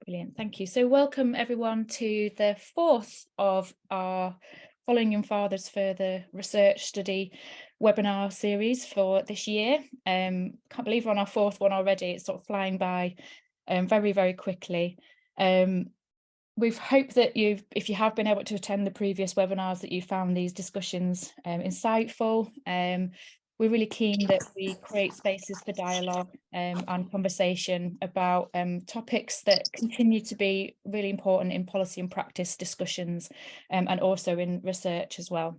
Brilliant, thank you. So welcome everyone to the fourth of our Following Young Fathers Further Research Study webinar series for this year. Can't believe we're on our fourth one already. It's sort of flying by very, very quickly. We've hoped that if you have been able to attend the previous webinars, that you found these discussions insightful. We're really keen that we create spaces for dialogue and conversation about topics that continue to be really important in policy and practice discussions and also in research as well.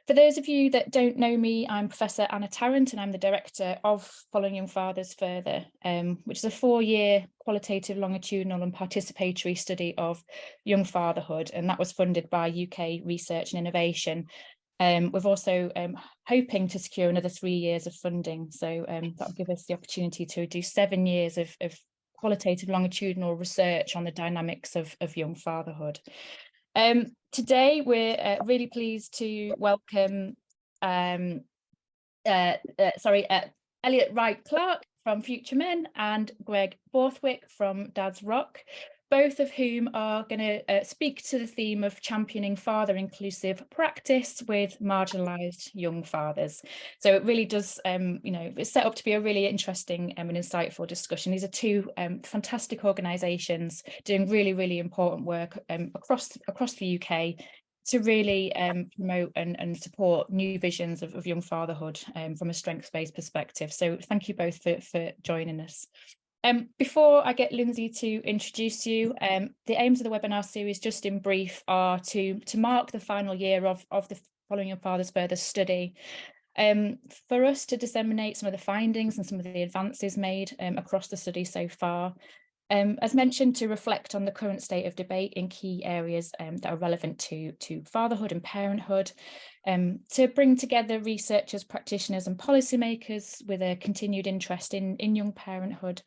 For those of you that don't know me, I'm Professor Anna Tarrant and I'm the Director of Following Young Fathers Further, which is a 4-year qualitative, longitudinal and participatory study of young fatherhood, and that was funded by UK Research and Innovation. We've also hoping to secure another 3 years of funding, so that'll give us the opportunity to do 7 years of qualitative longitudinal research on the dynamics of young fatherhood. Today we're really pleased to welcome Elliot Wright-Clark from Future Men and Greg Borthwick from Dad's Rock, both of whom are going to speak to the theme of championing father-inclusive practice with marginalised young fathers. So it really does, it's set up to be a really interesting and insightful discussion. These are two fantastic organisations doing really, really important work across the UK to really promote and support new visions of young fatherhood from a strengths-based perspective. So thank you both for joining us. Before I get Lindsay to introduce you, the aims of the webinar series, just in brief, are to mark the final year of the Following Young Fathers Further study, for us to disseminate some of the findings and some of the advances made across the study so far, as mentioned, to reflect on the current state of debate in key areas that are relevant to fatherhood and parenthood, to bring together researchers, practitioners and policymakers with a continued interest in young parenthood,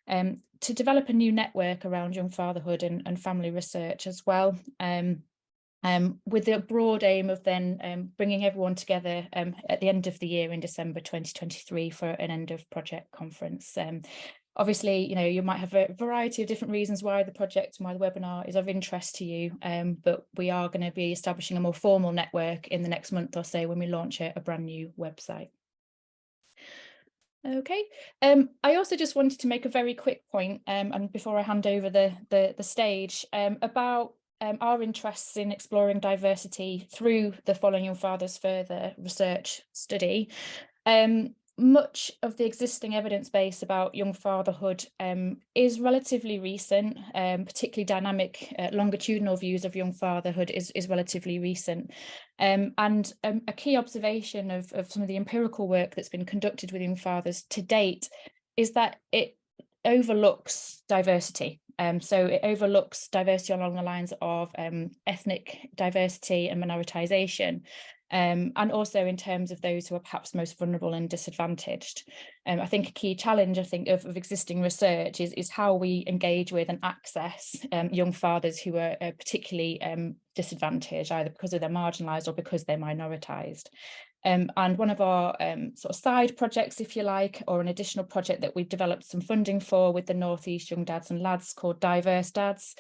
to develop a new network around young fatherhood and family research as well, with the broad aim of then bringing everyone together at the end of the year in December 2023 for an end of project conference. Obviously, you might have a variety of different reasons why the project and why the webinar is of interest to you, but we are going to be establishing a more formal network in the next month or so when we launch a brand new website. Okay, I also just wanted to make a very quick point, and before I hand over the stage, about our interests in exploring diversity through the Following Young Fathers Further research study. Much of the existing evidence base about young fatherhood is relatively recent, particularly dynamic longitudinal views of young fatherhood is relatively recent. And a key observation of some of the empirical work that's been conducted with young fathers to date is that it overlooks diversity. So it overlooks diversity along the lines of ethnic diversity and minoritisation. And also in terms of those who are perhaps most vulnerable and disadvantaged. I think a key challenge, of existing research is how we engage with and access young fathers who are particularly disadvantaged, either because they're marginalised or because they're minoritised. And one of our sort of side projects, if you like, or an additional project that we've developed some funding for with the North East Young Dads and Lads, called Diverse Dads,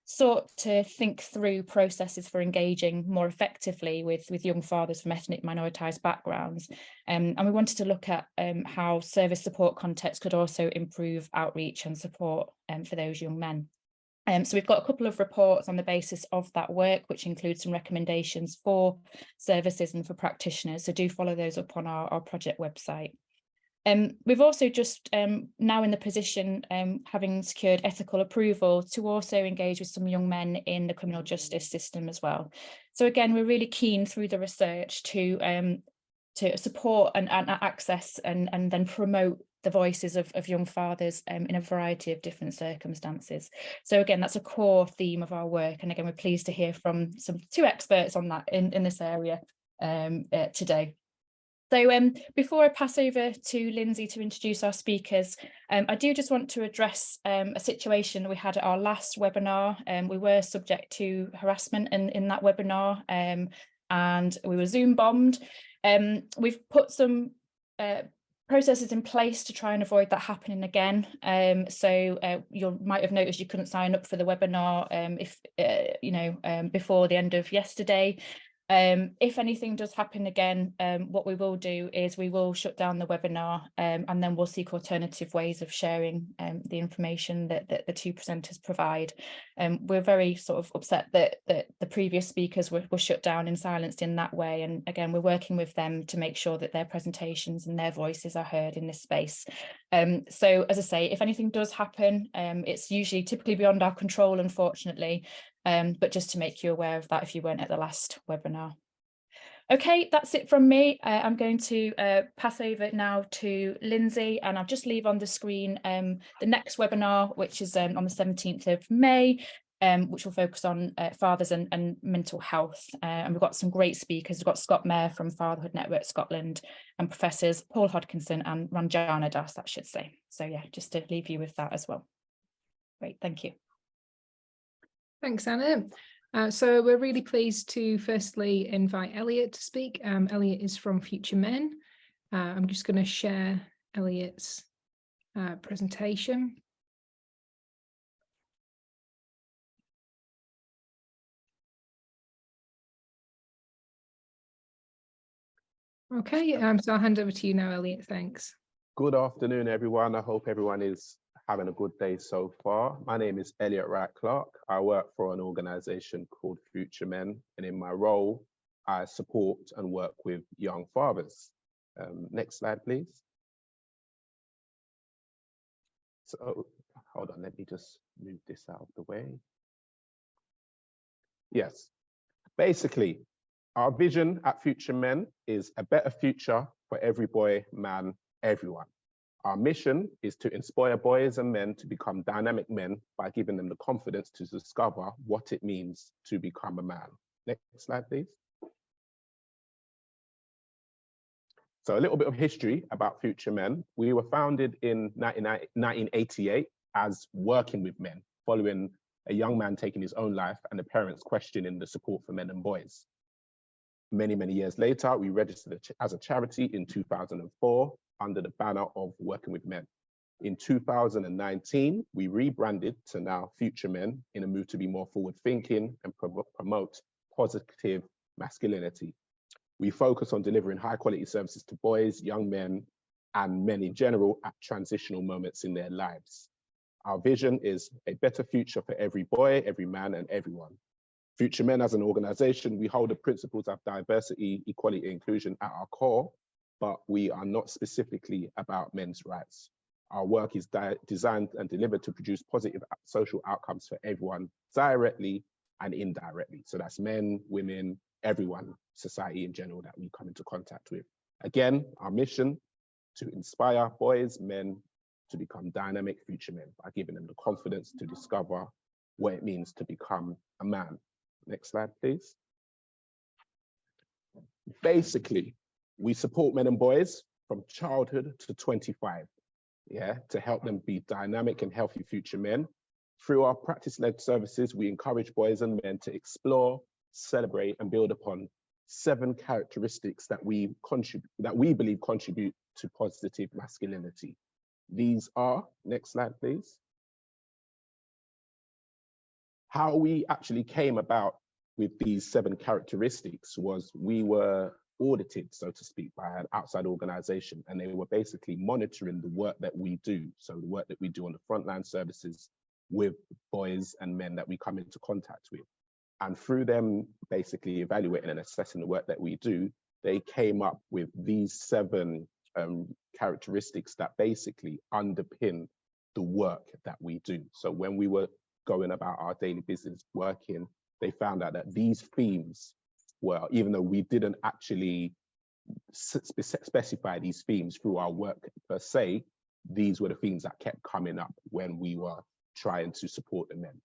sought to think through processes for engaging more effectively with young fathers from ethnic minoritized backgrounds. And we wanted to look at how service support contexts could also improve outreach and support for those young men. So we've got a couple of reports on the basis of that work, which include some recommendations for services and for practitioners. So do follow those up on our project website. We've also just now in the position, having secured ethical approval, to also engage with some young men in the criminal justice system as well. So again, we're really keen through the research to support and access and then promote the voices of young fathers in a variety of different circumstances. So again, that's a core theme of our work. And again, we're pleased to hear from two experts on that in this area today. So before I pass over to Lindsay to introduce our speakers, I do just want to address a situation that we had at our last webinar. We were subject to harassment in that webinar, and we were Zoom bombed. We've put some processes in place to try and avoid that happening again. So you might have noticed you couldn't sign up for the webinar before the end of yesterday. If anything does happen again, what we will do is we will shut down the webinar, and then we'll seek alternative ways of sharing the information that the two presenters provide. We're very sort of upset that the previous speakers were shut down and silenced in that way. And again, we're working with them to make sure that their presentations and their voices are heard in this space. So as I say, if anything does happen, it's usually typically beyond our control, unfortunately. But just to make you aware of that if you weren't at the last webinar. Okay, that's it from me. I'm going to pass over now to Lindsay, and I'll just leave on the screen the next webinar, which is on the 17th of May, which will focus on fathers and mental health. And we've got some great speakers. We've got Scott Mayer from Fatherhood Network Scotland and Professors Paul Hodkinson and Ranjana Das, that should say. So yeah, just to leave you with that as well. Great, thank you. Thanks, Anna. So we're really pleased to firstly invite Elliot to speak. Elliot is from Future Men. I'm just going to share Elliot's presentation. Okay, so I'll hand over to you now, Elliot. Thanks. Good afternoon, everyone. I hope everyone is having a good day so far. My name is Elliot Wright-Clark. I work for an organization called Future Men, and in my role, I support and work with young fathers. Next slide, please. So, hold on, let me just move this out of the way. Yes, basically, our vision at Future Men is a better future for every boy, man, everyone. Our mission is to inspire boys and men to become dynamic men by giving them the confidence to discover what it means to become a man. Next slide, please. So a little bit of history about Future Men. We were founded in 1988 as working with men, following a young man taking his own life and the parents questioning the support for men and boys. Many, many years later, we registered as a charity in 2004 under the banner of Working with Men. In 2019, we rebranded to now Future Men in a move to be more forward thinking and promote positive masculinity. We focus on delivering high quality services to boys, young men, and men in general at transitional moments in their lives. Our vision is a better future for every boy, every man, and everyone. Future Men as an organization, we hold the principles of diversity, equality, and inclusion at our core, but we are not specifically about men's rights. Our work is designed and delivered to produce positive social outcomes for everyone, directly and indirectly. So that's men, women, everyone, society in general that we come into contact with. Again, our mission to inspire boys, men to become dynamic future men by giving them the confidence to discover what it means to become a man. Next slide, please. Basically, we support men and boys from childhood to 25, to help them be dynamic and healthy future men. Through our practice-led services, we encourage boys and men to explore, celebrate, and build upon 7 characteristics that we believe contribute to positive masculinity. These are, next slide, please. How we actually came about with these 7 characteristics was we were audited, so to speak, by an outside organization, and they were basically monitoring the work that we do. So the work that we do on the frontline services with boys and men that we come into contact with. And through them basically evaluating and assessing the work that we do, they came up with these 7 characteristics that basically underpin the work that we do. So when we were going about our daily business working, they found out that these themes were, even though we didn't actually specify these themes through our work per se, these were the themes that kept coming up when we were trying to support the men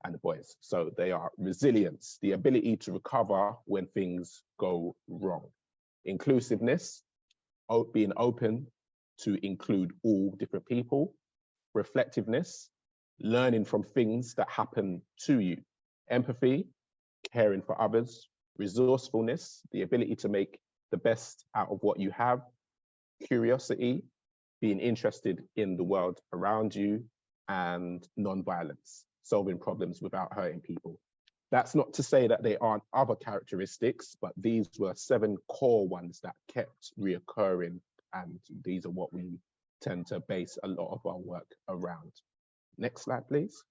and the boys. So they are resilience, the ability to recover when things go wrong. Inclusiveness, being open to include all different people. Reflectiveness, learning from things that happen to you. Empathy, caring for others. Resourcefulness, the ability to make the best out of what you have. Curiosity, being interested in the world around you, and non-violence, solving problems without hurting people. That's not to say that there aren't other characteristics, but these were 7 core ones that kept reoccurring, and these are what we tend to base a lot of our work around. Next slide, please.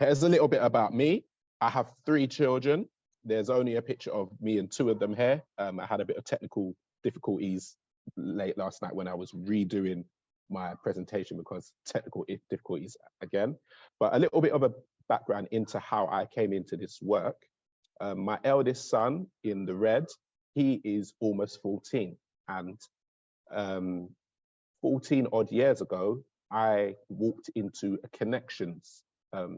Here's a little bit about me. I have 3 children. There's only a picture of me and 2 of them here. I had a bit of technical difficulties late last night when I was redoing my presentation because technical difficulties again. But a little bit of a background into how I came into this work. My eldest son in the red, he is almost 14. And 14 odd years ago, I walked into a connections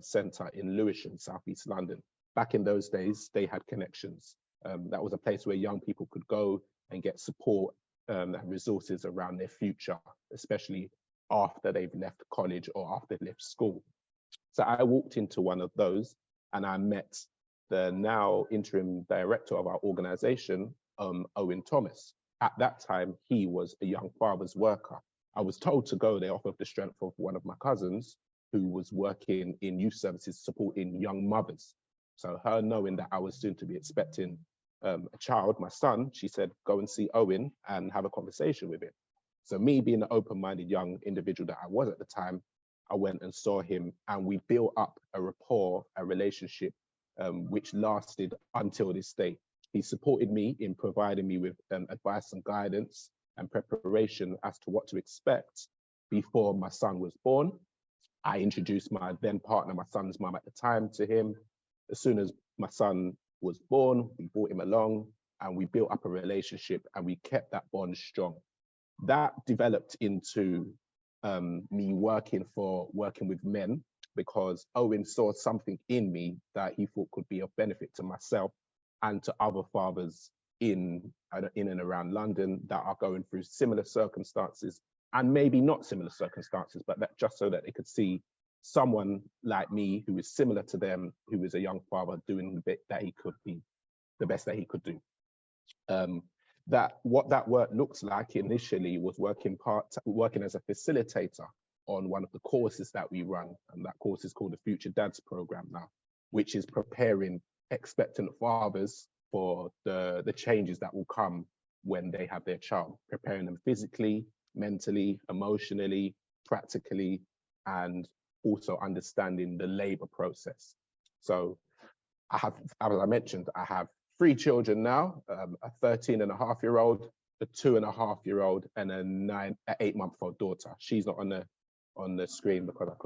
centre in Lewisham, Southeast London. Back in those days, they had connections. That was a place where young people could go and get support and resources around their future, especially after they've left college or after they've left school. So I walked into one of those and I met the now interim director of our organisation, Owen Thomas. At that time, he was a young father's worker. I was told to go there off of the strength of one of my cousins who was working in youth services supporting young mothers. So her knowing that I was soon to be expecting a child, my son, she said, go and see Owen and have a conversation with him. So me being an open-minded young individual that I was at the time, I went and saw him and we built up a rapport, a relationship, which lasted until this day. He supported me in providing me with advice and guidance and preparation as to what to expect before my son was born. I introduced my then partner, my son's mum at the time, to him. As soon as my son was born, we brought him along and we built up a relationship and we kept that bond strong. That developed into me working with men because Owen saw something in me that he thought could be of benefit to myself and to other fathers in and around London that are going through similar circumstances and maybe not similar circumstances, but that just so that they could see someone like me who is similar to them, who is a young father doing the bit that he could be, the best that he could do. What that work looks like initially was working as a facilitator on one of the courses that we run, and that course is called the Future Dads Program now, which is preparing expectant fathers for the changes that will come when they have their child, preparing them physically, mentally, emotionally, practically, and also understanding the labor process. So I have, as I mentioned, I have 3 children now, a 13-and-a-half-year-old, a 2-and-a-half-year-old, and an 8-month-old daughter. She's not on the screen because it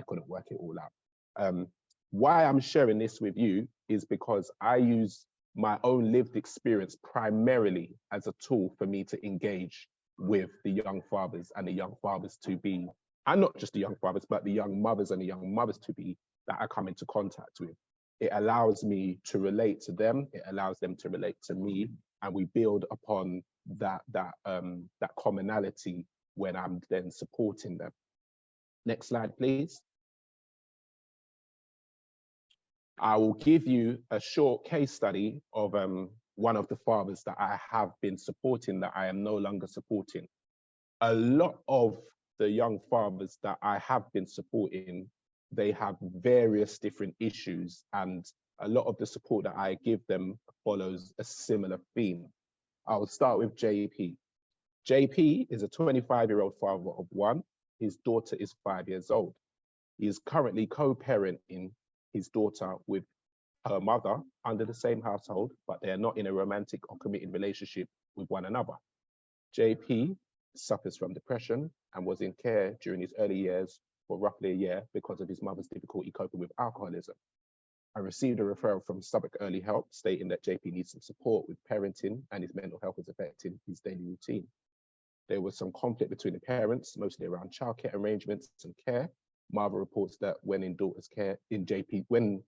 couldn't work it all out. Why I'm sharing this with you is because I use my own lived experience primarily as a tool for me to engage with the young fathers and the young fathers to be, and not just the young fathers, but the young mothers and the young mothers to be that I come into contact with. It allows me to relate to them. It allows them to relate to me, and we build upon that commonality when I'm then supporting them. Next slide, please. I will give you a short case study of one of the fathers that I have been supporting that I am no longer supporting. A lot of the young fathers that I have been supporting, they have various different issues, and a lot of the support that I give them follows a similar theme. I'll start with JP. JP is a 25-year-old father of 1. His daughter is 5 years old. He is currently co-parenting his daughter with her mother under the same household, but they are not in a romantic or committed relationship with one another. JP suffers from depression and was in care during his early years for roughly a year because of his mother's difficulty coping with alcoholism. I received a referral from Southwark Early Help stating that JP needs some support with parenting and his mental health is affecting his daily routine. There was some conflict between the parents, mostly around childcare arrangements and care. Mother reports that when in daughter's care, when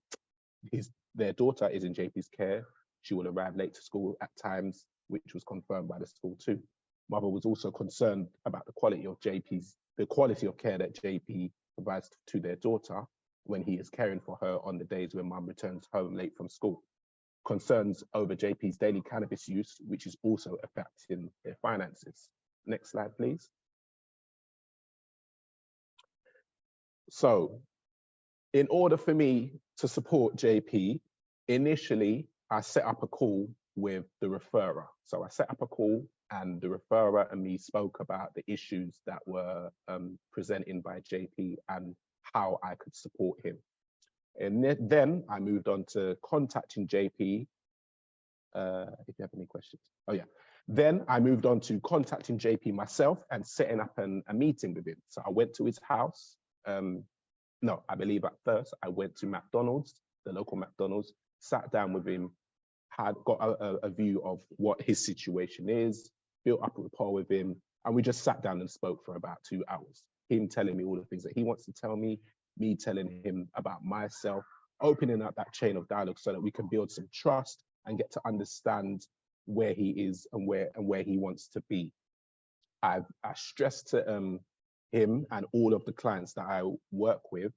their daughter is in JP's care, she will arrive late to school at times, which was confirmed by the school too. Mother was also concerned about the quality of care that JP provides to their daughter when he is caring for her on the days when mum returns home late from school. Concerns over JP's daily cannabis use, which is also affecting their finances. Next slide, please. So in order for me to support JP, initially I set up a call with the referrer. So I set up a call and the referrer and me spoke about the issues that were presented by JP and how I could support him. And then I moved on to contacting JP. If you have any questions. Oh yeah. Then I moved on to contacting JP myself and setting up a meeting with him. So I went to his house. No, I believe at first I went to McDonald's, the local McDonald's, sat down with him, had got a view of what his situation is, built up a rapport with him, and we just sat down and spoke for about 2 hours. Him telling me all the things that he wants to tell me telling him about myself, opening up that chain of dialogue so that we can build some trust and get to understand where he is and where he wants to be. I stressed to him and all of the clients that I work with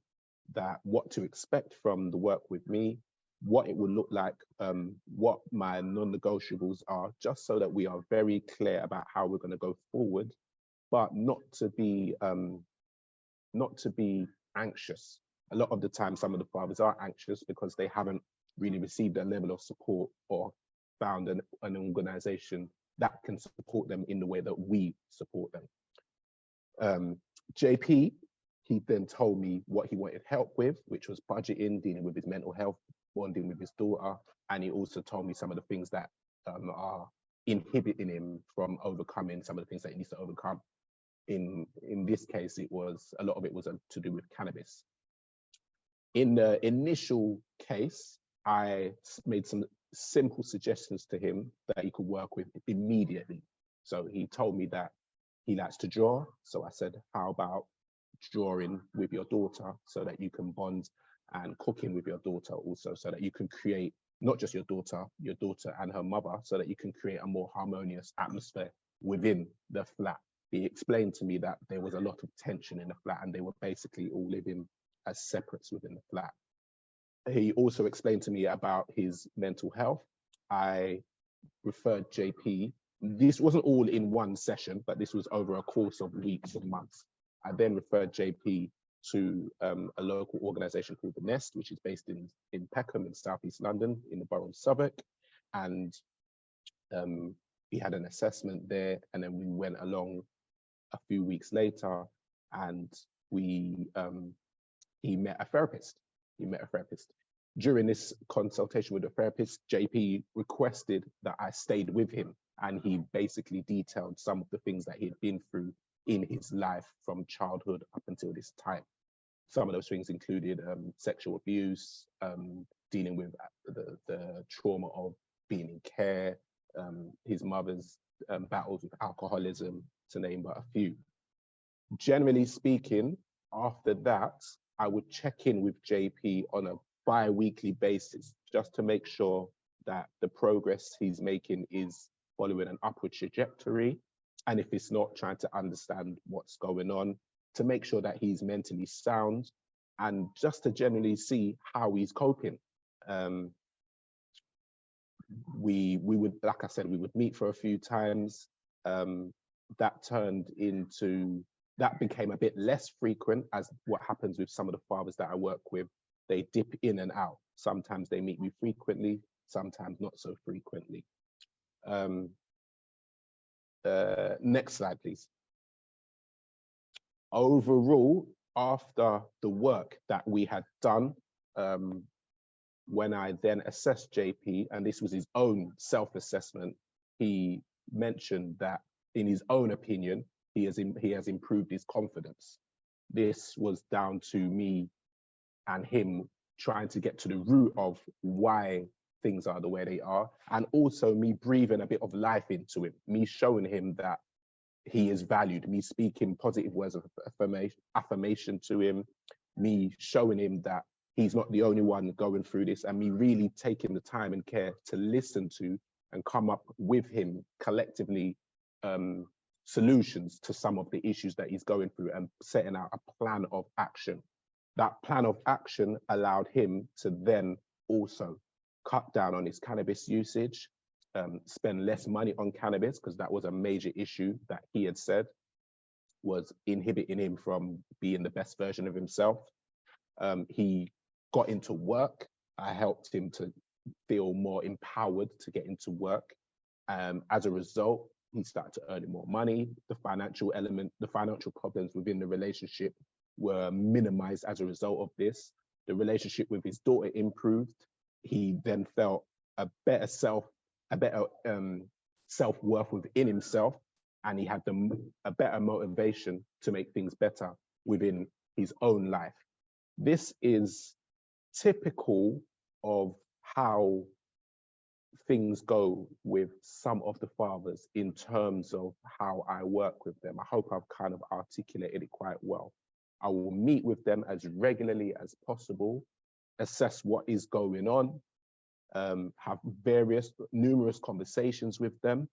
that what to expect from the work with me, what it would look like, what my non-negotiables are, just so that we are very clear about how we're going to go forward, but not to be anxious. A lot of the time, some of the fathers are anxious because they haven't really received a level of support or found an organization that can support them in the way that we support them. JP, he then told me what he wanted help with, which was budgeting, dealing with his mental health, bonding with his daughter. And he also told me some of the things that are inhibiting him from overcoming some of the things that he needs to overcome. In this case, a lot of it was to do with cannabis. In the initial case, I made some simple suggestions to him that he could work with immediately. So he told me that he likes to draw. So I said, how about drawing with your daughter so that you can bond, and cooking with your daughter also so that you can create not just your daughter and her mother, so that you can create a more harmonious atmosphere within the flat. He explained to me that there was a lot of tension in the flat and they were basically all living as separates within the flat. He also explained to me about his mental health. I referred JP. This wasn't all in one session, but this was over a course of weeks and months. I then referred JP to a local organization called The Nest, which is based in Peckham in Southeast London, in the borough of Southwark. And he had an assessment there, and then we went along a few weeks later, and he met a therapist. During this consultation with the therapist, JP requested that I stayed with him, and he basically detailed some of the things that he had been through in his life from childhood up until this time. Some of those things included sexual abuse, dealing with the trauma of being in care, his mother's battles with alcoholism, to name but a few. Generally speaking, after that, I would check in with JP on a bi-weekly basis, just to make sure that the progress he's making is following an upward trajectory. And if it's not, trying to understand what's going on, to make sure that he's mentally sound, and just to generally see how he's coping. We would, like I said, we would meet for a few times. That became a bit less frequent, as what happens with some of the fathers that I work with. They dip in and out. Sometimes they meet me frequently, sometimes not so frequently. Next slide, please. Overall, after the work that we had done, when I then assessed JP, and this was his own self-assessment, he mentioned that in his own opinion, he has improved his confidence. This was down to me and him trying to get to the root of why things are the way they are, and also me breathing a bit of life into him, me showing him that he is valued, me speaking positive words of affirmation to him, me showing him that he's not the only one going through this, and me really taking the time and care to listen to and come up with him collectively solutions to some of the issues that he's going through, and setting out a plan of action. That plan of action allowed him to then also cut down on his cannabis usage, spend less money on cannabis, because that was a major issue that he had said. was inhibiting him from being the best version of himself. He got into work. I helped him to feel more empowered to get into work. As a result, he started to earn more money. The financial problems within the relationship were minimized as a result of this. The relationship with his daughter improved. He then felt a better self-worth within himself, and he had a better motivation to make things better within his own life. This is typical of how things go with some of the fathers in terms of how I work with them. I hope I've kind of articulated it quite well. I will meet with them as regularly as possible, assess what is going on, have numerous conversations with them,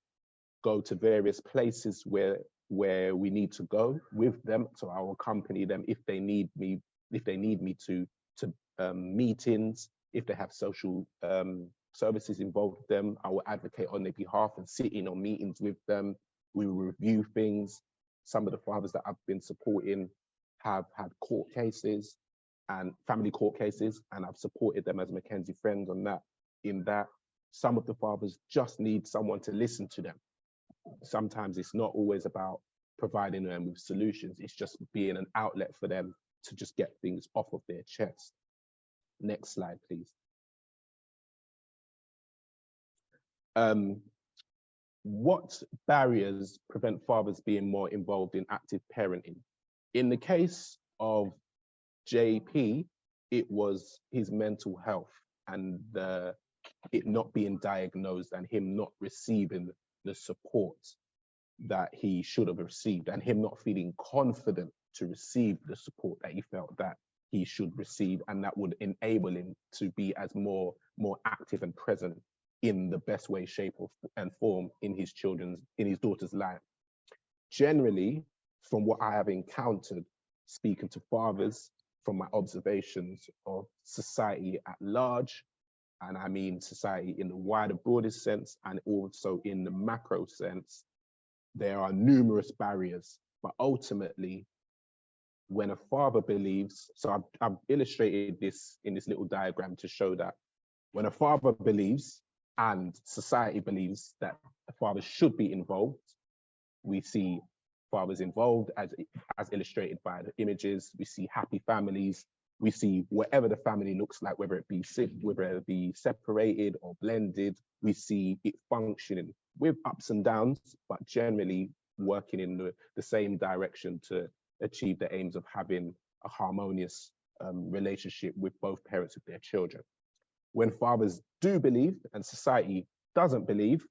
go to various places where we need to go with them. So I will accompany them if they need me to meetings, if they have social services involved with them. I will advocate on their behalf and sit in on meetings with them. We will review things. Some of the fathers that I've been supporting have had court cases and family court cases, and I've supported them as a Mackenzie friend on that. In that, some of the fathers just need someone to listen to them. Sometimes it's not always about providing them with solutions. It's just being an outlet for them to just get things off of their chest. Next slide, please. What barriers prevent fathers being more involved in active parenting? In the case of JP, it was his mental health and it not being diagnosed and him not receiving the support that he should have received, and him not feeling confident to receive the support that he felt that he should receive, and that would enable him to be as more active and present in the best way, shape, and form in his daughter's life. Generally, from what I have encountered, speaking to fathers, from my observations of society at large, and I mean society in the wider, broadest sense, and also in the macro sense, there are numerous barriers. But ultimately, when a father believes, so I've illustrated this in this little diagram to show that when a father believes and society believes that a father should be involved, we see fathers involved as illustrated by the images. We see happy families. We see whatever the family looks like, whether it be separated or blended, we see it functioning with ups and downs, but generally working in the same direction to achieve the aims of having a harmonious relationship with both parents of their children. When fathers do believe and society doesn't believe,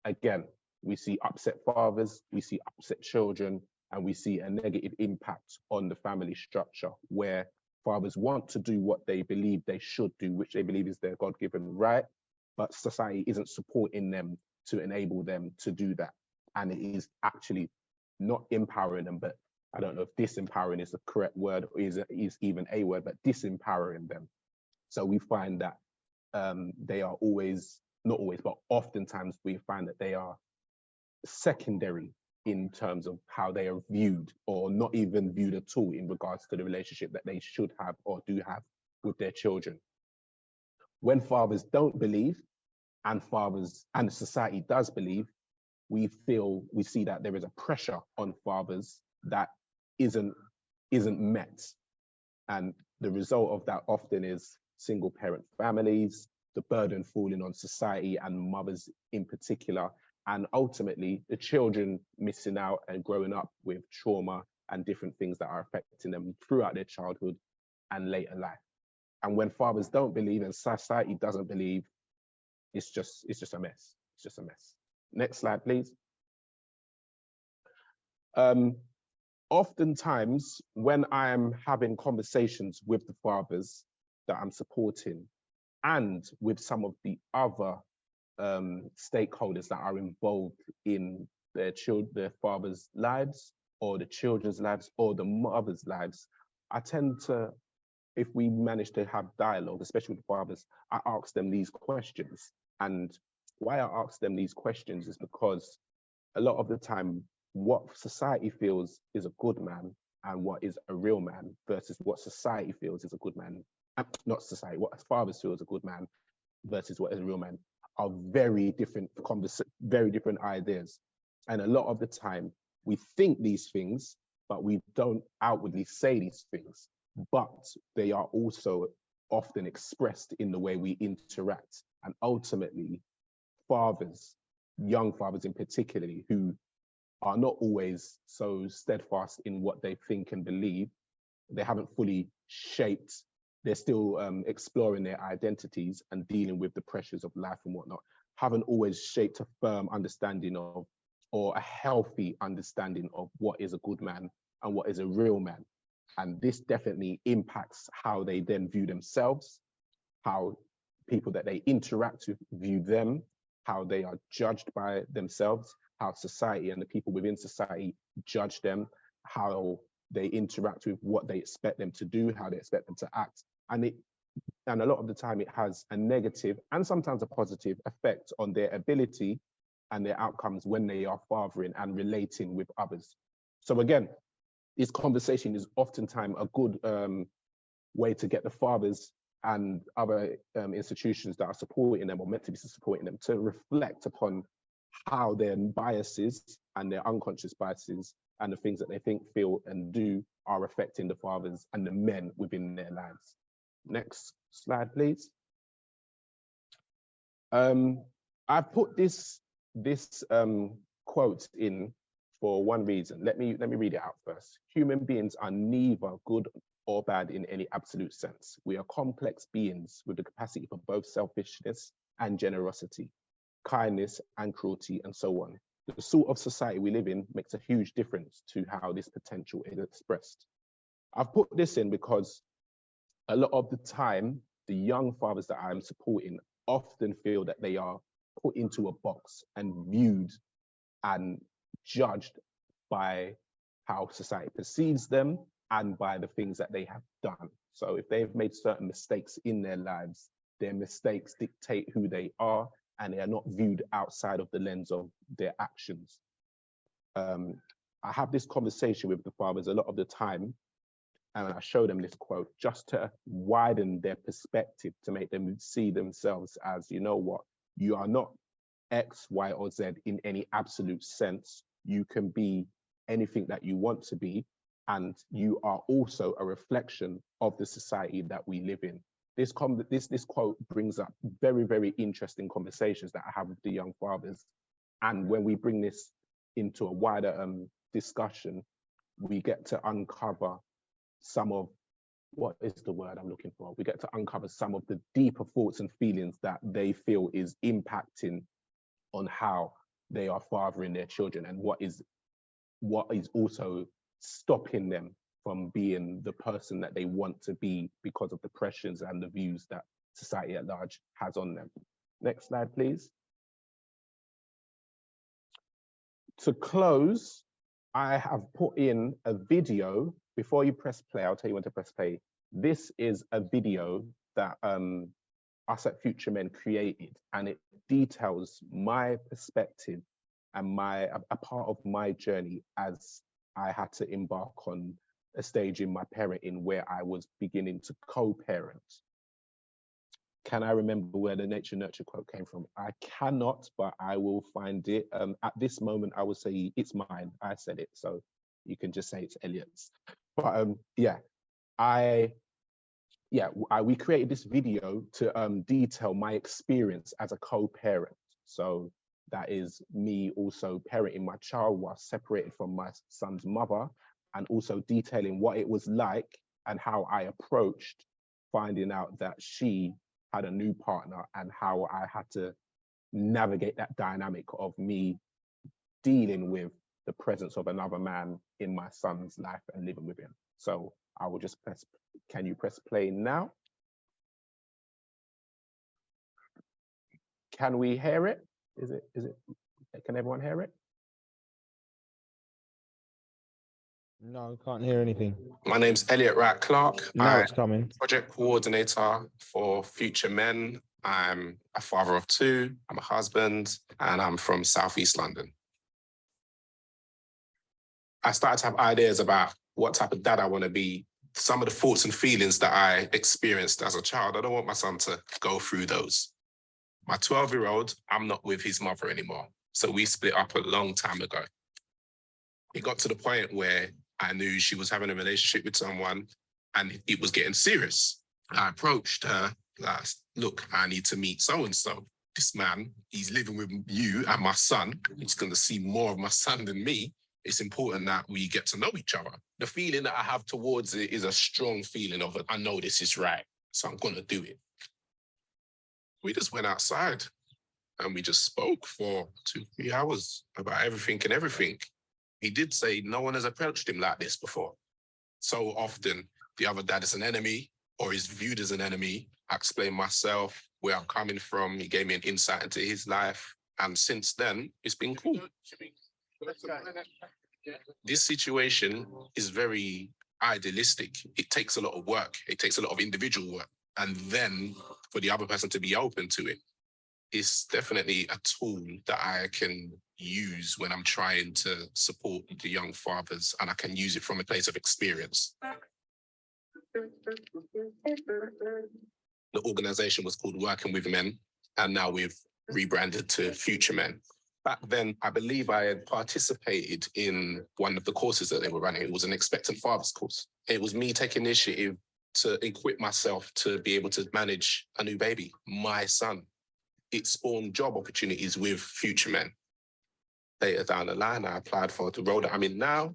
again, we see upset fathers, we see upset children, and we see a negative impact on the family structure where fathers want to do what they believe they should do, which they believe is their God-given right, but society isn't supporting them to enable them to do that. And it is actually not empowering them, but I don't know if disempowering is the correct word or is even a word, but disempowering them. So we find that they are always, not always, but oftentimes we find that they are secondary in terms of how they are viewed, or not even viewed at all in regards to the relationship that they should have or do have with their children. When fathers don't believe and society does believe, we see that there is a pressure on fathers that isn't met. And the result of that often is single parent families, the burden falling on society and mothers in particular, and ultimately the children missing out and growing up with trauma and different things that are affecting them throughout their childhood and later life. And when fathers don't believe and society doesn't believe, it's just a mess. It's just a mess. Next slide, please. Oftentimes, when I am having conversations with the fathers that I'm supporting and with some of the other stakeholders that are involved in their fathers' lives, or the children's lives, or the mothers' lives, I tend to, if we manage to have dialogue, especially with the fathers, I ask them these questions. And why I ask them these questions is because a lot of the time what society feels is a good man and what is a real man versus what society feels is a good man, not society, what fathers feel is a good man versus what is a real man, are very different very different ideas. And a lot of the time we think these things, but we don't outwardly say these things, but they are also often expressed in the way we interact. And ultimately, fathers, young fathers in particular, who are not always so steadfast in what they think and believe, they haven't fully shaped, they're still exploring their identities and dealing with the pressures of life and whatnot, haven't always shaped a firm understanding of, or a healthy understanding of what is a good man and what is a real man. And this definitely impacts how they then view themselves, how people that they interact with view them, how they are judged by themselves, how society and the people within society judge them, how they interact with what they expect them to do, how they expect them to act. And a lot of the time it has a negative and sometimes a positive effect on their ability and their outcomes when they are fathering and relating with others. So again, this conversation is oftentimes a good way to get the fathers and other institutions that are supporting them or meant to be supporting them to reflect upon how their biases and their unconscious biases and the things that they think, feel, and do are affecting the fathers and the men within their lives. Next slide, please. I've put this quote in for one reason. Let me read it out first. Human beings are neither good or bad in any absolute sense. We are complex beings with the capacity for both selfishness and generosity, kindness and cruelty, and so on. The sort of society we live in makes a huge difference to how this potential is expressed. I've put this in because a lot of the time, the young fathers that I'm supporting often feel that they are put into a box and viewed and judged by how society perceives them and by the things that they have done. So if they've made certain mistakes in their lives, their mistakes dictate who they are, and they are not viewed outside of the lens of their actions. I have this conversation with the fathers a lot of the time, and I show them this quote just to widen their perspective, to make them see themselves as, you know what, you are not X, Y, or Z in any absolute sense. You can be anything that you want to be, and you are also a reflection of the society that we live in. This quote brings up very, very interesting conversations that I have with the young fathers. And when we bring this into a wider discussion, we get to uncover some of, what is the word I'm looking for? We get to uncover some of the deeper thoughts and feelings that they feel is impacting on how they are fathering their children, and what is also stopping them from being the person that they want to be because of the pressures and the views that society at large has on them. Next slide, please. To close, I have put in a video. Before you press play, I'll tell you when to press play. This is a video that us at Future Men created, and it details my perspective and a part of my journey as I had to embark on a stage in my parenting where I was beginning to co-parent. Can I remember where the nature nurture quote came from? I cannot, but I will find it. At this moment, I will say it's mine. I said it, so you can just say it's Elliot's. But we created this video to detail my experience as a co-parent. So that is me also parenting my child while separated from my son's mother, and also detailing what it was like and how I approached finding out that she had a new partner, and how I had to navigate that dynamic of me dealing with the presence of another man in my son's life and living with him. So I will just press, can you press play now? Can we hear it? Is it, can everyone hear it? No, can't hear anything. My name's Elliot Wright Clark. Now I'm it's coming. project coordinator for Future Men. I'm a father of two, I'm a husband, and I'm from Southeast London. I started to have ideas about what type of dad I want to be. Some of the thoughts and feelings that I experienced as a child, I don't want my son to go through those. My 12-year-old, I'm not with his mother anymore. So we split up a long time ago. It got to the point where I knew she was having a relationship with someone and it was getting serious. I approached her, like, look, I need to meet so-and-so. This man, he's living with you and my son. He's going to see more of my son than me. It's important that we get to know each other. The feeling that I have towards it is a strong feeling of, I know this is right, so I'm going to do it. We just went outside and we just spoke for 2-3 hours about everything and everything. He did say no one has approached him like this before. So often the other dad is an enemy or is viewed as an enemy. I explained myself, where I'm coming from. He gave me an insight into his life. And since then, it's been cool. This situation is very idealistic. It takes a lot of work. It takes a lot of individual work. And then for the other person to be open to it, it's definitely a tool that I can use when I'm trying to support the young fathers, and I can use it from a place of experience. The organization was called Working with Men, and now we've rebranded to Future Men. Back then, I believe I had participated in one of the courses that they were running. It was an expectant fathers course. It was me taking initiative to equip myself to be able to manage a new baby, my son. It spawned job opportunities with Future Men. Later down the line, I applied for the role that I'm in now,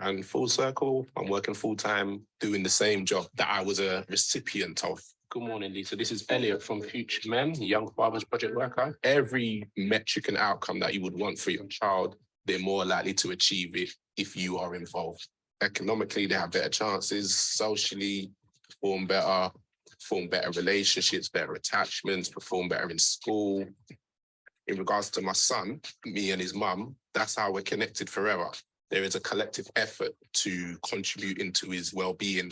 and full circle, I'm working full-time, doing the same job that I was a recipient of. Good morning, Lisa. This is Elliot from Future Men, Young Fathers Project Worker. Every metric and outcome that you would want for your child, they're more likely to achieve it if you are involved. Economically, they have better chances. Socially, perform better relationships, better attachments, perform better in school. In regards to my son, me and his mum, that's how we're connected forever. There is a collective effort to contribute into his well-being.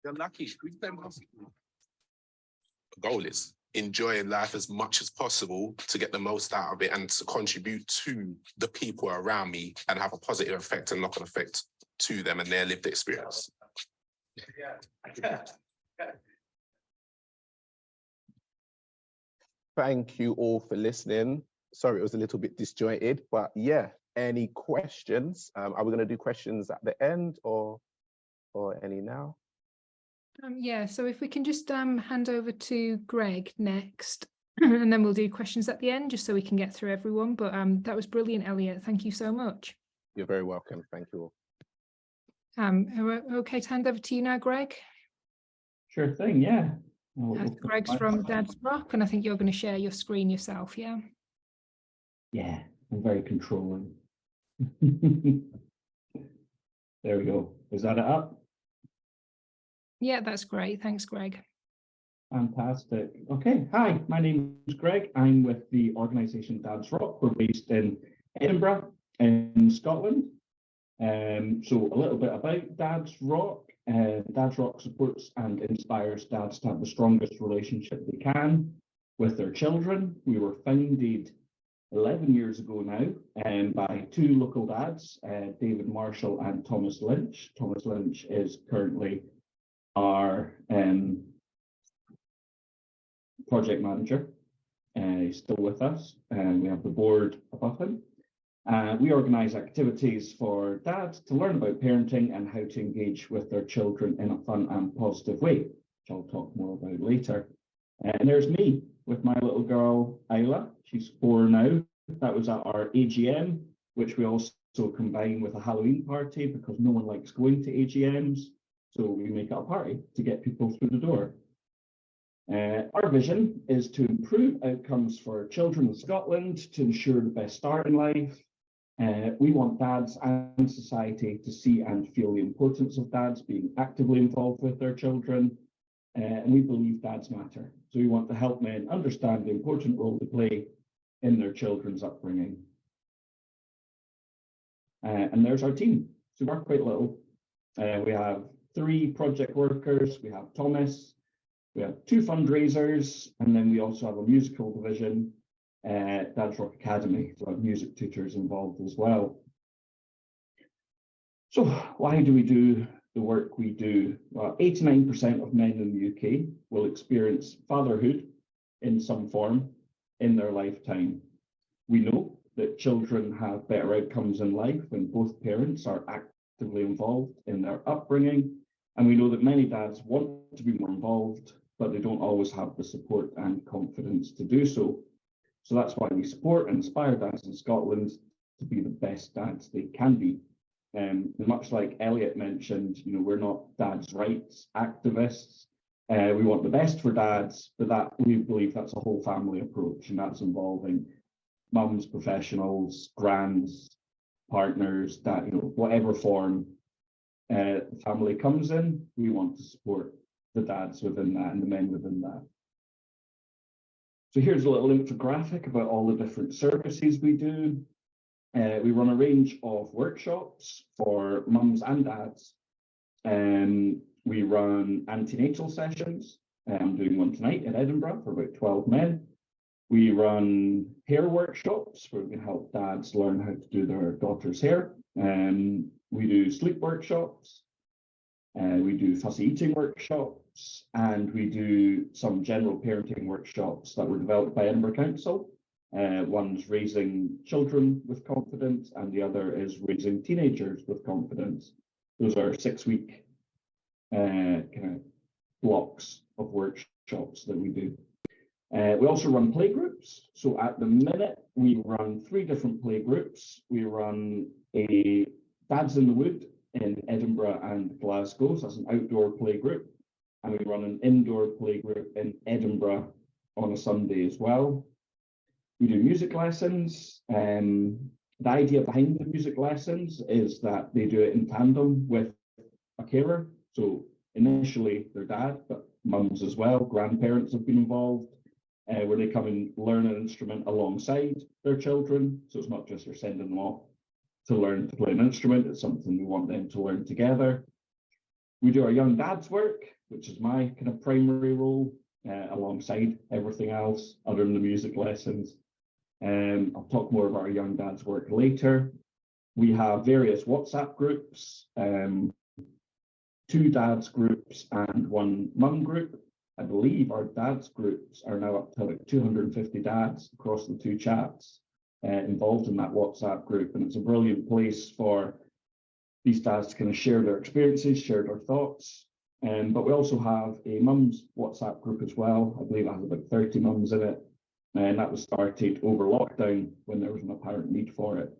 You're lucky. The goal is enjoying life as much as possible to get the most out of it and to contribute to the people around me and have a positive effect and knock-on effect to them and their lived experience. Thank you all for listening. Sorry, it was a little bit disjointed, but yeah, any questions? Are we going to do questions at the end or any now? Yeah, so if we can just hand over to Greg next, and then we'll do questions at the end, just so we can get through everyone. But that was brilliant, Elliot. Thank you so much. You're very welcome. Thank you all. Okay to hand over to you now, Greg? Sure thing, yeah. Greg's from Dad's Rock, and I think you're going to share your screen yourself, yeah? Yeah, I'm very controlling. There we go. Is that it up? Yeah, that's great. Thanks, Greg. Fantastic. Okay, hi, my name is Greg. I'm with the organisation Dad's Rock. We're based in Edinburgh in Scotland. So a little bit about Dad's Rock. Dad's Rock supports and inspires dads to have the strongest relationship they can with their children. We were founded 11 years ago now by two local dads, David Marshall and Thomas Lynch. Thomas Lynch is currently our project manager. He's still with us, and we have the board above him. We organise activities for dads to learn about parenting and how to engage with their children in a fun and positive way, which I'll talk more about later. And there's me with my little girl, Isla. She's 4 now. That was at our AGM, which we also combine with a Halloween party because no one likes going to AGMs. So we make it a party to get people through the door. Our vision is to improve outcomes for children in Scotland to ensure the best start in life. We want dads and society to see and feel the importance of dads being actively involved with their children. And we believe dads matter. So we want to help men understand the important role they play in their children's upbringing. And there's our team. So we're quite little. We have 3 project workers. We have Thomas. We have 2 fundraisers. And then we also have a musical division, Dad's Rock Academy. So we have music tutors involved as well. So why do we do the work we do? Well, 89% of men in the UK will experience fatherhood in some form in their lifetime. We know that children have better outcomes in life when both parents are actively involved in their upbringing. And we know that many dads want to be more involved, but they don't always have the support and confidence to do so. So that's why we support and inspire dads in Scotland to be the best dads they can be. Much like Elliot mentioned, we're not dads' rights activists. We want the best for dads, but that we believe that's a whole family approach, and that's involving mums, professionals, grands, partners, that whatever form the family comes in, we want to support the dads within that and the men within that. So here's a little infographic about all the different services we do. We run a range of workshops for mums and dads. We run antenatal sessions. I'm doing one tonight in Edinburgh for about 12 men. We run hair workshops where we can help dads learn how to do their daughter's hair. We do sleep workshops. We do fussy eating workshops, and we do some general parenting workshops that were developed by Edinburgh Council. One's raising children with confidence, and the other is raising teenagers with confidence. Those are 6-week kind of blocks of workshops that we do. We also run play groups. So at the minute, we run 3 different play groups. We run a Dads in the Wood in Edinburgh and Glasgow. So that's an outdoor play group. And we run an indoor play group in Edinburgh on a Sunday as well. We do music lessons. The idea behind the music lessons is that they do it in tandem with a carer. So initially their dad, but mums as well, grandparents have been involved, where they come and learn an instrument alongside their children. So it's not just you're sending them off to learn to play an instrument, it's something we want them to learn together. We do our young dads work, which is my kind of primary role, alongside everything else other than the music lessons. I'll talk more about our young dads work later. We have various WhatsApp groups, 2 dads groups and 1 mum group. I believe our dads groups are now up to like 250 dads across the 2 chats involved in that WhatsApp group. And it's a brilliant place for these dads to kind of share their experiences, share their thoughts. But we also have a mums WhatsApp group as well. I believe it has about 30 mums in it. And that was started over lockdown when there was an apparent need for it.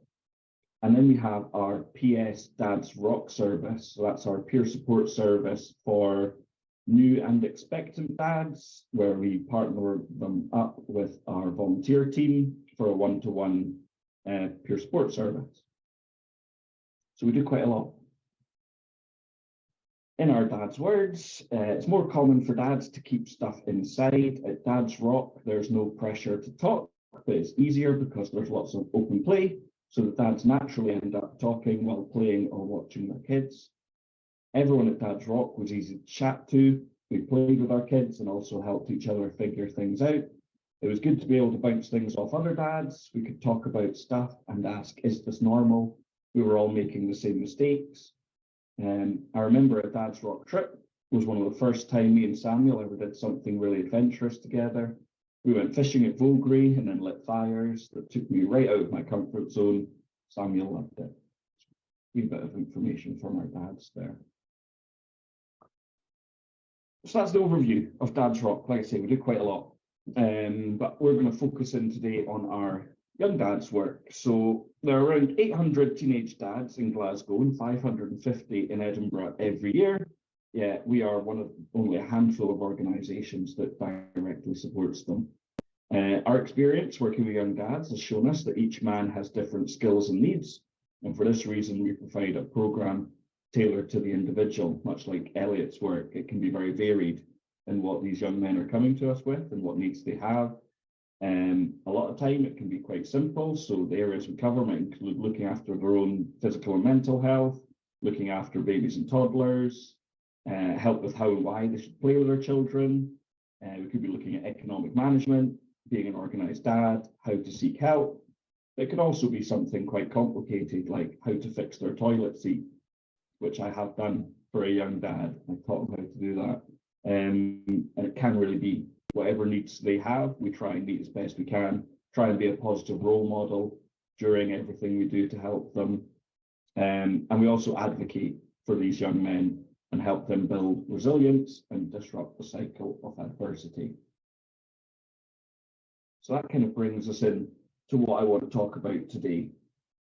And then we have our PS Dads Rock service. So that's our peer support service for new and expectant dads, where we partner them up with our volunteer team for a one-to-one peer support service. So we do quite a lot. In our dad's words, it's more common for dads to keep stuff inside. At Dads Rock, there's no pressure to talk, but it's easier because there's lots of open play. So the dads naturally end up talking while playing or watching their kids. Everyone at Dads Rock was easy to chat to. We played with our kids and also helped each other figure things out. It was good to be able to bounce things off other dads. We could talk about stuff and ask, is this normal? We were all making the same mistakes. I remember a Dads Rock trip was one of the first time me and Samuel ever did something really adventurous together. We went fishing at Vogrie and then lit fires that took me right out of my comfort zone. Samuel loved it. A bit of information from our dads there. So that's the overview of Dads Rock. Like I say, we do quite a lot. But we're going to focus in today on our young dads work. So there are around 800 teenage dads in Glasgow and 550 in Edinburgh every year. Yeah, we are one of only a handful of organisations that directly supports them. Our experience working with young dads has shown us that each man has different skills and needs. And for this reason, we provide a programme tailored to the individual, much like Elliot's work. It can be very varied in what these young men are coming to us with and what needs they have. A lot of time it can be quite simple. So the areas we cover might include looking after their own physical and mental health, looking after babies and toddlers, help with how and why they should play with their children. We could be looking at economic management, being an organised dad, how to seek help. It could also be something quite complicated, like how to fix their toilet seat which I have done for a young dad. I taught him how to do that. And it can really be whatever needs they have, we try and meet as best we can, try and be a positive role model during everything we do to help them. And we also advocate for these young men and help them build resilience and disrupt the cycle of adversity. So that kind of brings us in to what I want to talk about today.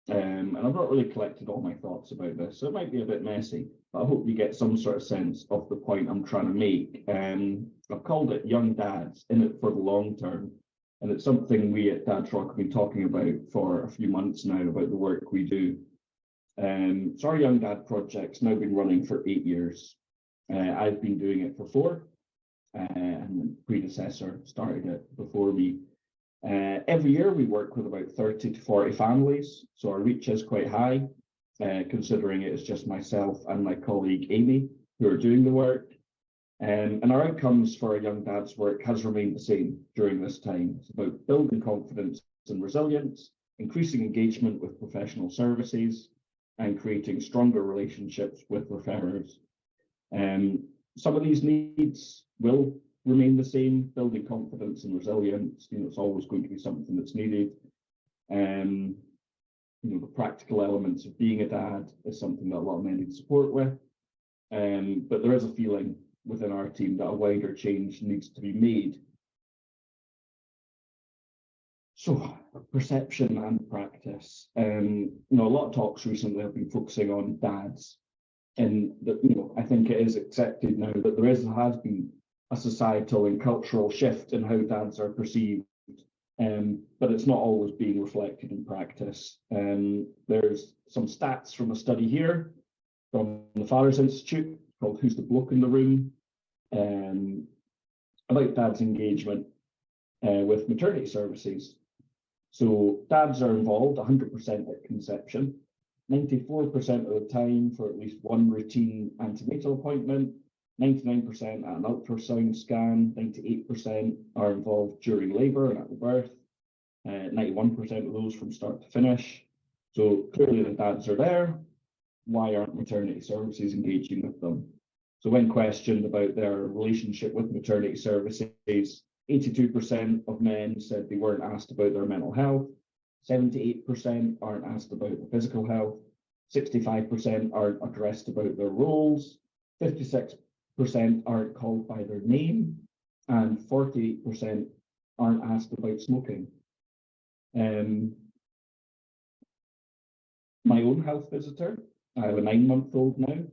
And I've not really collected all my thoughts about this, so it might be a bit messy, but I hope you get some sort of sense of the point I'm trying to make. I've called it Young Dads, in it for the long term. And it's something we at Dad's Rock have been talking about for a few months now, about the work we do. So our Young Dad project's now been running for 8 years. I've been doing it for 4, and the predecessor started it before me. Every year we work with about 30 to 40 families, so our reach is quite high, considering it is just myself and my colleague Amy who are doing the work. And our outcomes for our Young Dads work has remained the same during this time. It's about building confidence and resilience, increasing engagement with professional services, and creating stronger relationships with referrers. Some of these needs will remain the same. Building confidence and resilience, it's always going to be something that's needed. The practical elements of being a dad is something that a lot of men need support with. But there is a feeling within our team that a wider change needs to be made. So, perception and practice. A lot of talks recently have been focusing on dads, and I think it is accepted now that there has been a societal and cultural shift in how dads are perceived, but it's not always being reflected in practice. There's some stats from a study here from the Fathers Institute called Who's the Bloke in the Room, about dads' engagement with maternity services. So dads are involved 100% at conception, 94% of the time for at least one routine antenatal appointment, 99% at an ultrasound scan, 98% are involved during labour and at the birth, 91% of those from start to finish. So clearly the dads are there. Why aren't maternity services engaging with them? So when questioned about their relationship with maternity services, 82% of men said they weren't asked about their mental health, 78% aren't asked about their physical health, 65% aren't addressed about their roles, 56% aren't called by their name, and 48% aren't asked about smoking. My own health visitor, I have a 9-month-old now.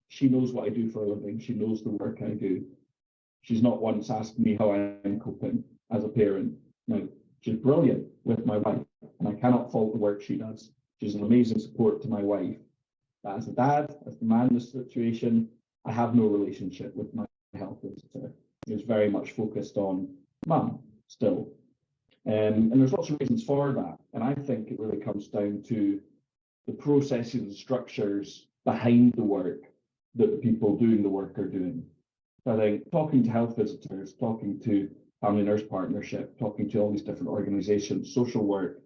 She knows what I do for a living. She knows the work I do. She's not once asked me how I'm coping as a parent. Now, she's brilliant with my wife, and I cannot fault the work she does. She's an amazing support to my wife. But as a dad, as the man in this situation, I have no relationship with my health visitor. It's very much focused on mum still. And there's lots of reasons for that. And I think it really comes down to the processes and structures behind the work that the people doing the work are doing. I think talking to health visitors, talking to Family Nurse Partnership, talking to all these different organisations, social work,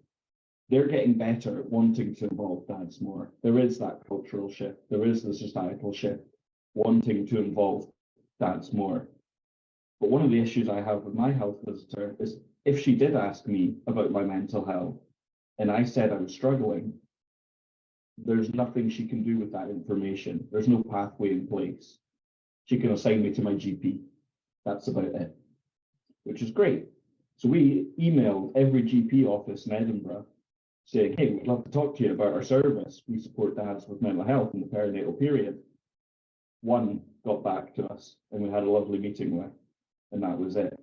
they're getting better at wanting to involve dads more. There is that cultural shift. There is the societal shift, wanting to involve dads more. But one of the issues I have with my health visitor is if she did ask me about my mental health and I said I was struggling, there's nothing she can do with that information. There's no pathway in place. She can assign me to my GP. That's about it, which is great. So we emailed every GP office in Edinburgh saying, hey, we'd love to talk to you about our service. We support dads with mental health in the perinatal period. One got back to us and we had a lovely meeting with, and that was it.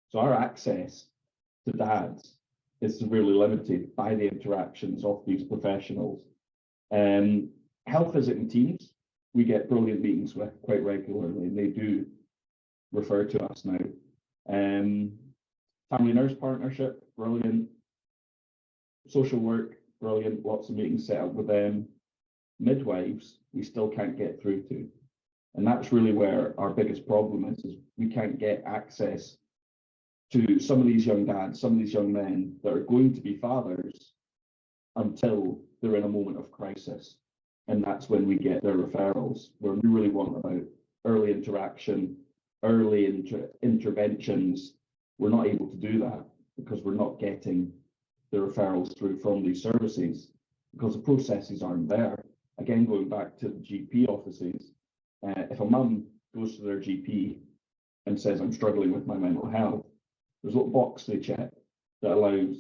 So our access to dads is severely limited by the interactions of these professionals. Health visiting teams, we get brilliant meetings with quite regularly, and they do refer to us now. Family Nurse Partnership, brilliant. Social work, brilliant. Lots of meetings set up with them. Midwives, we still can't get through to. And that's really where our biggest problem is we can't get access to some of these young dads, some of these young men that are going to be fathers until they're in a moment of crisis. And that's when we get their referrals, where we really want about early interaction, early interventions. We're not able to do that because we're not getting the referrals through from these services because the processes aren't there. Again, going back to the GP offices, if a mum goes to their GP and says, I'm struggling with my mental health, there's a little box they check that allows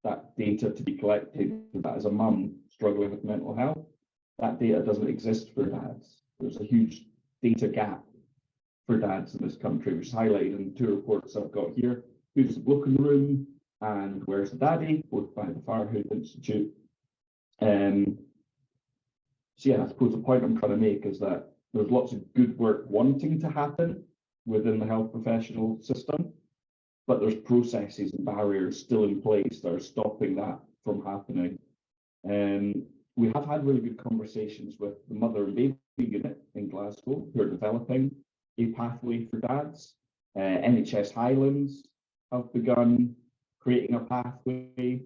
that data to be collected. That as a mum struggling with mental health, that data doesn't exist for dads. There's a huge data gap for dads in this country, which is highlighted in 2 reports I've got here. Who's the bloke in the room and where's the daddy, both by the Firehood Institute. So yeah, I suppose the point I'm trying to make is that there's lots of good work wanting to happen within the health professional system, but there's processes and barriers still in place that are stopping that from happening. We have had really good conversations with the mother and baby unit in Glasgow, who are developing a pathway for dads. NHS Highlands have begun creating a pathway.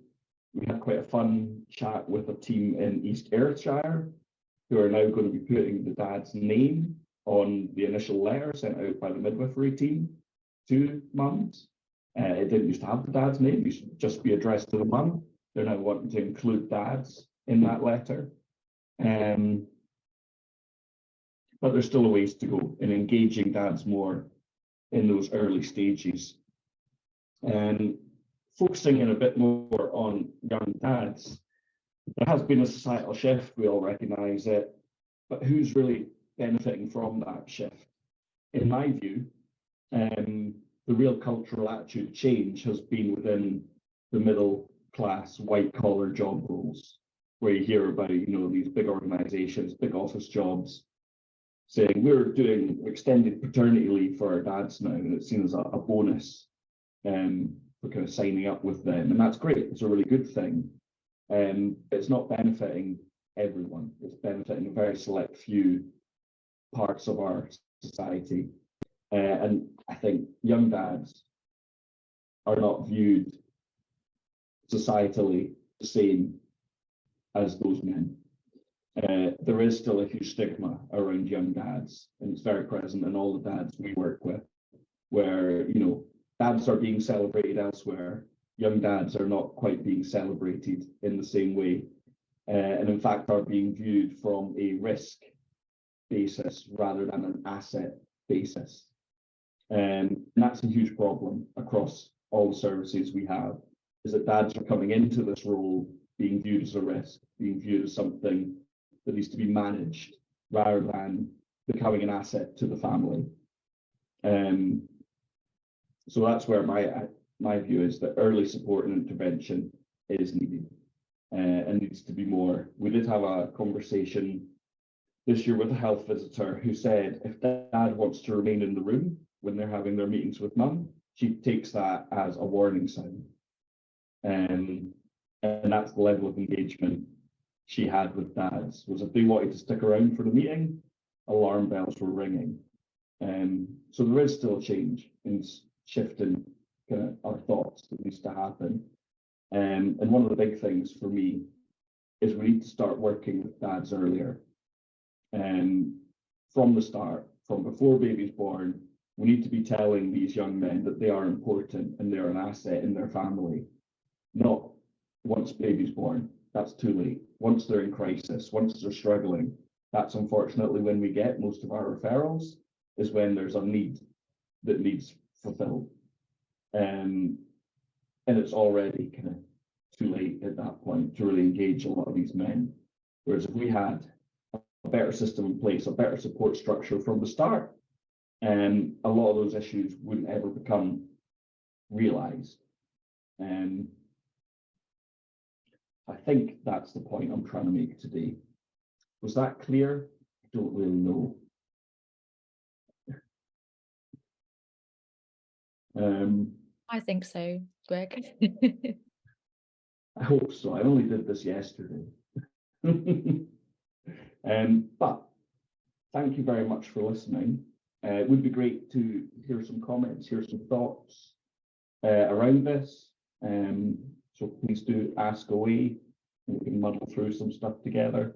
We had quite a fun chat with a team in East Ayrshire, who are now going to be putting the dad's name on the initial letter sent out by the midwifery team to mums. It didn't used to have the dad's name, it used to just be addressed to the mum. They're now wanting to include dads in that letter. But there's still a ways to go in engaging dads more in those early stages. Focusing in a bit more on young dads, there has been a societal shift, we all recognise it, but who's really benefiting from that shift? In my view, the real cultural attitude change has been within the middle class, white collar job roles, where you hear about, these big organisations, big office jobs, saying we're doing extended paternity leave for our dads now, and it's seen as a bonus for kind of signing up with them. And that's great, it's a really good thing. It's not benefiting everyone, it's benefiting a very select few parts of our society. And I think young dads are not viewed societally the same as those men. There is still a huge stigma around young dads, and it's very present in all the dads we work with, where, dads are being celebrated elsewhere. Young dads are not quite being celebrated in the same way, and in fact are being viewed from a risk basis rather than an asset basis. And that's a huge problem across all the services we have, is that dads are coming into this role being viewed as a risk, being viewed as something that needs to be managed rather than becoming an asset to the family. So that's where my view is that early support and intervention is needed and needs to be more. We did have a conversation this year with a health visitor who said if dad wants to remain in the room when they're having their meetings with mum, she takes that as a warning sign. And that's the level of engagement she had with dads, was if they wanted to stick around for the meeting, alarm bells were ringing. So there is still a change in shifting kind of our thoughts that needs to happen. And one of the big things for me is we need to start working with dads earlier. From the start, from before baby's born, we need to be telling these young men that they are important and they're an asset in their family. Not once baby's born, that's too late. Once they're in crisis, once they're struggling, that's unfortunately when we get most of our referrals, is when there's a need that needs fulfilled. And it's already kind of too late at that point to really engage a lot of these men. Whereas if we had a better system in place, a better support structure from the start, a lot of those issues wouldn't ever become realised. I think that's the point I'm trying to make today. Was that clear? I don't really know. I think so, Greg. I hope so. I only did this yesterday. But thank you very much for listening. It would be great to hear some comments, hear some thoughts around this. So please do ask away. we can muddle through some stuff together.